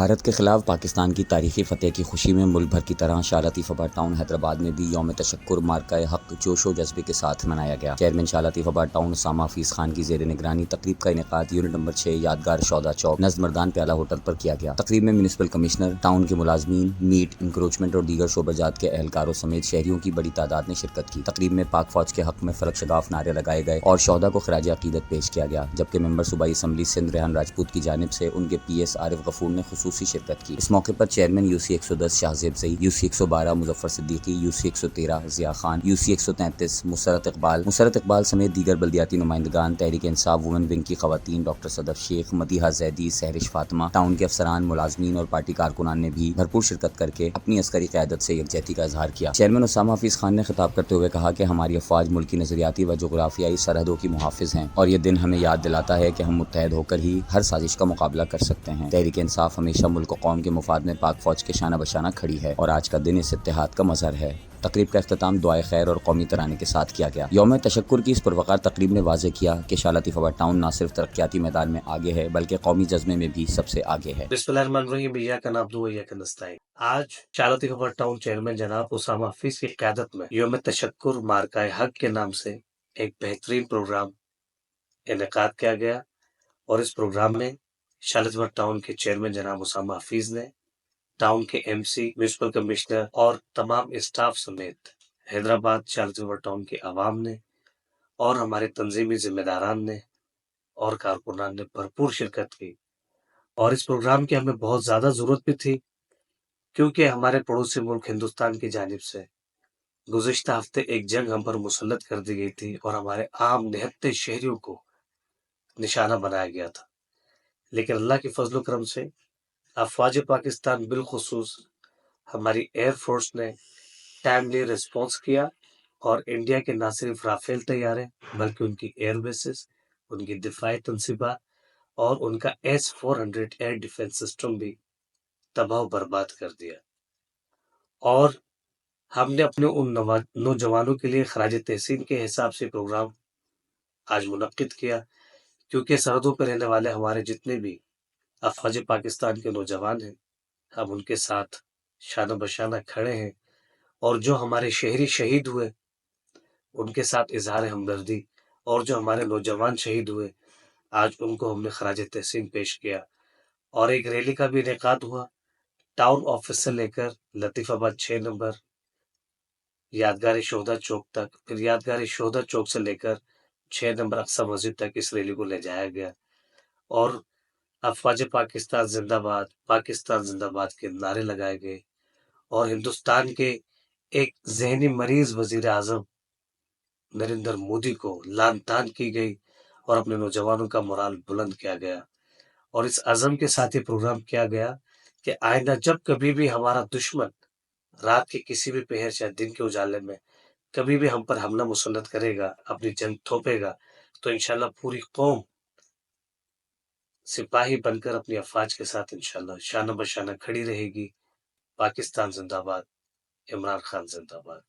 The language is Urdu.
بھارت کے خلاف پاکستان کی تاریخی فتح کی خوشی میں ملک بھر کی طرح شاہ لطیف آباد ٹاؤن حیدرآباد میں بھی یوم تشکر مارکہ حق جوش و جذبے کے ساتھ منایا گیا۔ چیئرمین شاہ لطیف آباد ٹاؤن اسامہ حفیظ خان کی زیر نگرانی تقریب کا انعقاد یونٹ نمبر 6 یادگار شودا چوک نزد مردان پیالہ ہوٹل پر کیا گیا۔ تقریب میں میونسپل کمشنر، ٹاؤن کے ملازمین، میٹ، انکروچمنٹ اور دیگر شعبہ جات کے اہلکاروں سمیت شہریوں کی بڑی تعداد نے شرکت کی۔ تقریب میں پاک فوج کے حق میں فلک شگاف نعرے لگائے گئے اور شہدا کو خراج عقیدت پیش کیا گیا، جبکہ ممبر صوبائی اسمبلی سندھ ریحان راجپوت کی جانب سے ان کے پی ایس عارف غفور نے خصوصی شرکت کی۔ اس موقع پر chairman you C 110 Shah Zeb Zai, U C 112 Muzaffar Siddiqui, U C 113 Zia Khan, U C 133 Musarrat Iqbal سمیت دیگر بلدیاتی نمائندگان، تحریک انصاف وومن ونگ کی خواتین ڈاکٹر صدف شیخ، مدیحہ زیدی، سہرش فاطمہ، ٹاؤن کے افسران، ملازمین اور پارٹی کارکنان نے بھی بھرپور شرکت کر کے اپنی عسکری قیادت سے یکجہتی کا اظہار کیا۔ چیئرمین اسامہ حفیظ خان نے خطاب کرتے ہوئے کہا کہ ہماری افواج ملک کی نظریاتی و جغرافیائی سرحدوں کی محافظ ہیں اور یہ دن ہمیں یاد دلاتا ہے کہ ہم متحد ہو کر ہی ہر سازش کا مقابلہ کر سکتے ہیں۔ تحریک انصاف ہمیشہ ملک و قوم کے مفاد میں پاک فوج کے شانہ بشانہ کھڑی ہے اور آج کا دن اس اتحاد کا مظہر ہے۔ تقریب کا اختتام دعائے خیر اور قومی ترانے کے ساتھ کیا گیا۔ یوم تشکر کی اس پروقار تقریب نے واضح کیا کہ شاہ لطیف آباد ٹاؤن نہ صرف ترقیاتی میدان میں آگے ہے بلکہ قومی جذبے میں بھی سب سے آگے ہے۔ بسم اللہ الرحمن الرحیم، ایاک نعبد و ایاک نستعین۔ آج شاہ لطیف آباد ٹاؤن چیئرمین جناب اسامہ حفیظ کی قیادت میں یوم تشکر مارکہ حق کے نام سے ایک بہترین پروگرام انعقاد کیا گیا، اور اس پروگرام میں شاہ لطیف آباد ٹاؤن کے چیئرمین جناب اسامہ حفیظ نے ٹاؤن کے ایم سی، میونسپل کمشنر اور تمام اسٹاف سمیت حیدرآباد شاہ لطیف آباد ٹاؤن کے عوام نے اور ہمارے تنظیمی ذمہ داران نے اور کارکنان نے بھرپور شرکت کی، اور اس پروگرام کی ہمیں بہت زیادہ ضرورت بھی تھی، کیونکہ ہمارے پڑوسی ملک ہندوستان کی جانب سے گزشتہ ہفتے ایک جنگ ہم پر مسلط کر دی گئی تھی اور ہمارے عام نہتے شہریوں کو نشانہ بنایا گیا تھا، لیکن اللہ کے فضل و کرم سے افواج پاکستان بالخصوص ہماری ایئر فورس نے ٹائملی ریسپانس کیا، اور انڈیا کے نہ صرف رافیل طیارے بلکہ ان کی ایئر بیسز، ان کی دفاعی تنصیبات اور ان کا S-400 ایئر ڈیفنس سسٹم بھی تباہ و برباد کر دیا، اور ہم نے اپنے ان نوجوانوں کے لیے خراج تحسین کے حساب سے پروگرام آج منعقد کیا، کیونکہ سرحدوں پہ رہنے والے ہمارے جتنے بھی افواج پاکستان کے نوجوان ہیں، ہم ان کے ساتھ شانہ بشانہ کھڑے ہیں، اور جو ہمارے شہری شہید ہوئے ان کے ساتھ اظہار ہمدردی، اور جو ہمارے نوجوان شہید ہوئے آج ان کو ہم نے خراج تحسین پیش کیا، اور ایک ریلی کا بھی انعقاد ہوا ٹاؤن آفس سے لے کر لطیف آباد 6 نمبر یادگار شہدا چوک تک، پھر یادگار شہدا چوک سے لے کر 6 نمبر اقصی مسجد تک اس ریلی کو لے جایا گیا، اور افواج پاکستان زندہ باد، پاکستان زندہ باد کے نعرے لگائے گئے، اور ہندوستان کے ایک ذہنی مریض وزیر اعظم نریندر مودی کو لعن طعن کی گئی، اور اپنے نوجوانوں کا مورال بلند کیا گیا، اور اس عزم کے ساتھ یہ پروگرام کیا گیا کہ آئندہ جب کبھی بھی ہمارا دشمن رات کے کسی بھی پہر چاہے دن کے اجالے میں کبھی بھی ہم پر حملہ مسلط کرے گا، اپنی جنگ تھوپے گا، تو انشاءاللہ پوری قوم سپاہی بن کر اپنی افواج کے ساتھ انشاءاللہ شانہ بشانہ کھڑی رہے گی۔ پاکستان زندہ باد، عمران خان زندہ باد۔